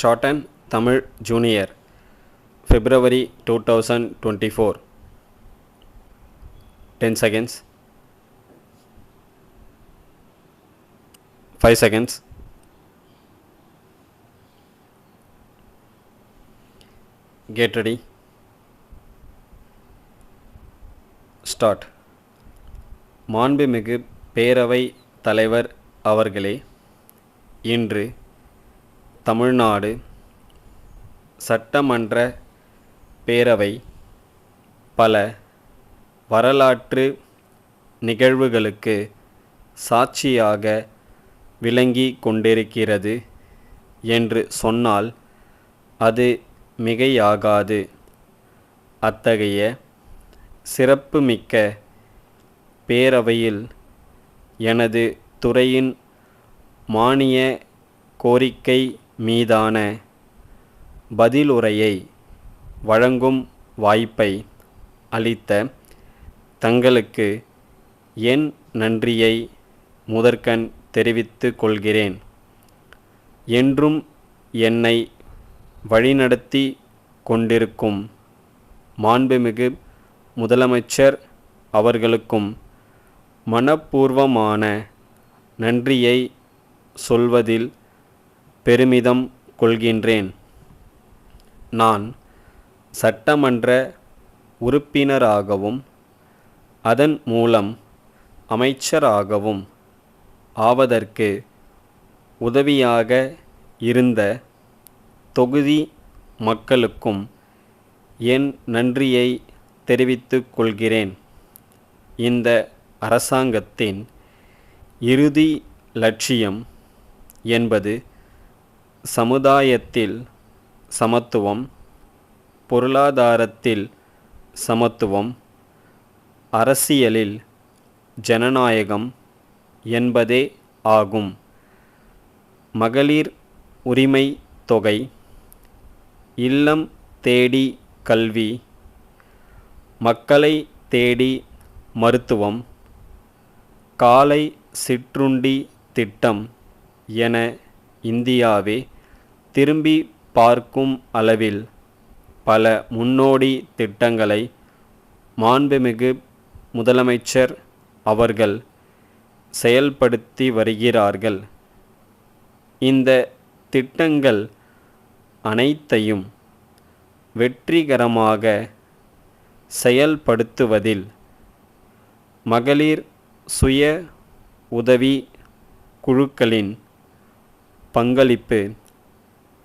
Shorten Tamil Junior, February 2024. 10 seconds, 5 seconds. Get ready. Start. மாண்புமிகு பேரவை தலைவர் அவர்களே, இன்று தமிழ்நாடு சட்டமன்ற பேரவை பல வரலாற்று நிகழ்வுகளுக்கு சாட்சியாக விளங்கி கொண்டிருக்கிறது என்று சொன்னால் அது மிகையாகாது. அத்தகைய சிறப்புமிக்க பேரவையில் எனது துறையின் மானிய கோரிக்கை மீதான பதிலுரையை வழங்கும் வாய்ப்பை அளித்த தங்களுக்கு என் நன்றியை முதற்கண் தெரிவித்துக் கொள்கிறேன். என்றும் என்னை வழிநடத்தி கொண்டிருக்கும் மாண்புமிகு முதலமைச்சர் அவர்களுக்கும் மனப்பூர்வமான நன்றியை சொல்வதில் பெருமிதம் கொள்கின்றேன். நான் சட்டமன்ற உறுப்பினராகவும் அதன் மூலம் அமைச்சராகவும் ஆவதற்கு உதவியாக இருந்த தொகுதி மக்களுக்கும் என் நன்றியை தெரிவித்துக் கொள்கிறேன். இந்த அரசாங்கத்தின் இறுதி லட்சியம் என்பது சமுதாயத்தில் சமத்துவம், பொருளாதாரத்தில் சமத்துவம், அரசியலில் ஜனநாயகம் என்பதே ஆகும். மகளிர் உரிமை தொகை, இல்லம் தேடி கல்வி, மக்களை தேடி மருத்துவம், காலை சிற்றுண்டி திட்டம் என இந்தியாவே திரும்பி பார்க்கும் அளவில் பல முன்னோடி திட்டங்களை மாண்புமிகு முதலமைச்சர் அவர்கள் செயல்படுத்தி வருகிறார்கள். இந்த திட்டங்கள் அனைத்தையும் வெற்றிகரமாக செயல்படுத்துவதில் மகளிர் சுய உதவி குழுக்களின் பங்களிப்பு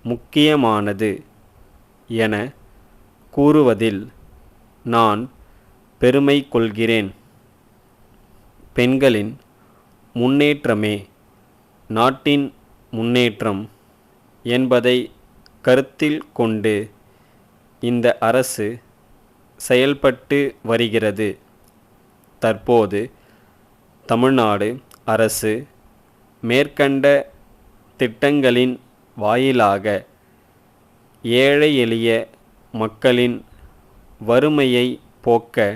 முக்கியமானது என கூறுவதில் நான் பெருமை கொள்கிறேன். பெண்களின் முன்னேற்றமே நாட்டின் முன்னேற்றம் என்பதை கருத்தில் கொண்டு இந்த அரசு செயல்பட்டு வருகிறது. தற்போது தமிழ்நாடு அரசு மேற்கண்ட திட்டங்களின் வாயிலாக ஏழை எளிய மக்களின் வறுமையை போக்க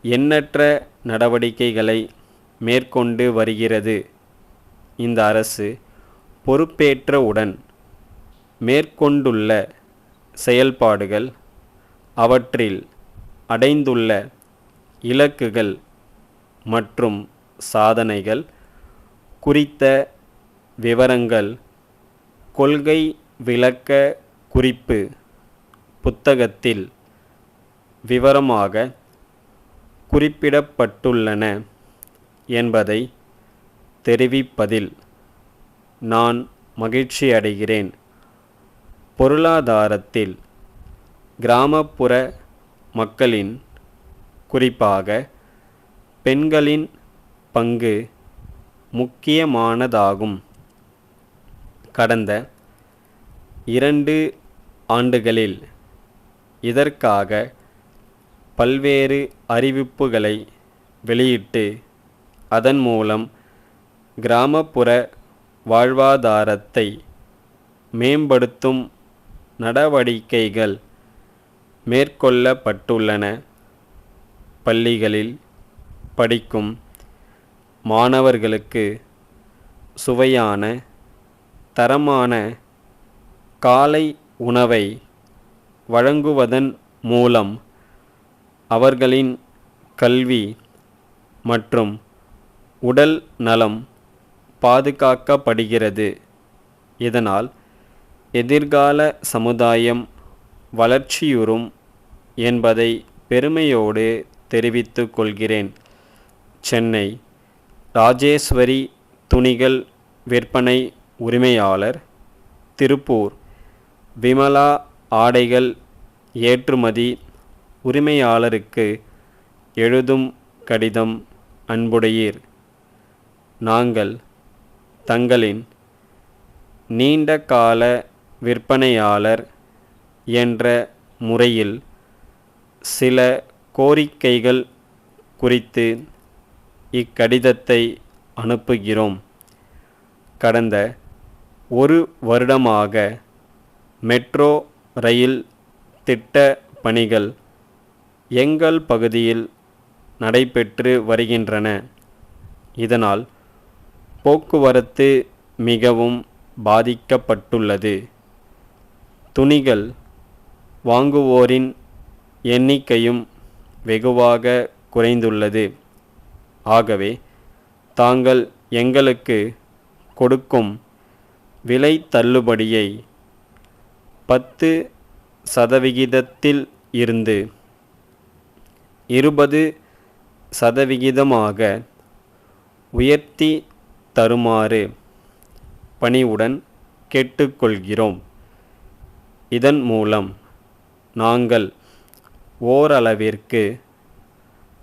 எண்ணற்ற நடவடிக்கைகளை மேற்கொண்டு வருகிறது. இந்த அரசு பொறுப்பேற்றவுடன் மேற்கொண்டுள்ள செயல்பாடுகள், அவற்றில் அடைந்துள்ள இலக்குகள் மற்றும் சாதனைகள் குறித்த விவரங்கள் கொள்கை விளக்க குறிப்பு புத்தகத்தில் விவரமாக குறிப்பிடப்பட்டுள்ளன என்பதை தெரிவிப்பதில் நான் மகிழ்ச்சியடைகிறேன். பொருளாதாரத்தில் கிராமப்புற மக்களின், குறிப்பாக பெண்களின் பங்கு முக்கியமானதாகும். கடந்த 2 ஆண்டுகளில் இதற்காக பல்வேறு அறிவிப்புகளை வெளியிட்டு அதன் மூலம் கிராமப்புற வாழ்வாதாரத்தை மேம்படுத்தும் நடவடிக்கைகள் மேற்கொள்ளப்பட்டுள்ளன. பள்ளிகளில் படிக்கும் மாணவர்களுக்கு சுவையான, தரமான காலை உணவை வழங்குவதன் மூலம் அவர்களின் கல்வி மற்றும் உடல் நலம் பாதுகாக்கப்படுகிறது. இதனால் எதிர்கால சமுதாயம் வளர்ச்சியுறும் என்பதை பெருமையோடு தெரிவித்துக் கொள்கிறேன். சென்னை ராஜேஸ்வரி துணிகள் விற்பனை உரிமையாளர், திருப்பூர் விமலா ஆடைகள் ஏற்றுமதி உரிமையாளருக்கு எழுதும் கடிதம். அன்புடையீர், நாங்கள் தங்களின் நீண்டகால விற்பனையாளர் என்ற முறையில் சில கோரிக்கைகள் குறித்து இக்கடிதத்தை அனுப்புகிறோம். கடந்த 1 வருடமாக மெட்ரோ ரயில் திட்ட பணிகள் எங்கள் பகுதியில் நடைபெற்று வருகின்றன. இதனால் போக்குவரத்து மிகவும் பாதிக்கப்பட்டுள்ளது. துணிகள் வாங்குவோரின் எண்ணிக்கையும் வெகுவாக குறைந்துள்ளது. ஆகவே தாங்கள் எங்களுக்கு கொடுக்கும் விலை தள்ளுபடியை 10% இருந்து 20% உயர்த்தி தருமாறு பணிவுடன் கேட்டுக்கொள்கிறோம். இதன் மூலம் நாங்கள் ஓரளவிற்கு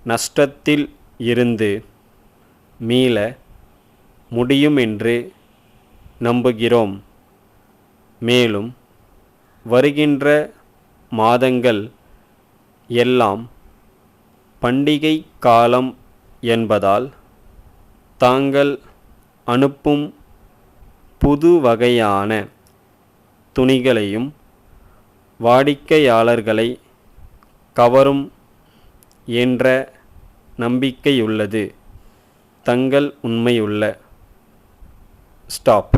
நஷ்டத்தில் இருந்து மீள முடியுமென்று நம்புகிறோம். மேலும் வருகின்ற மாதங்கள் எல்லாம் பண்டிகை காலம் என்பதால் தாங்கள் அனுப்பும் புது வகையான துணிகளையும் வாடிக்கையாளர்களை கவரும் என்ற நம்பிக்கையுள்ளது. தங்கள் உண்மையுள்ள ஸ்டாப்.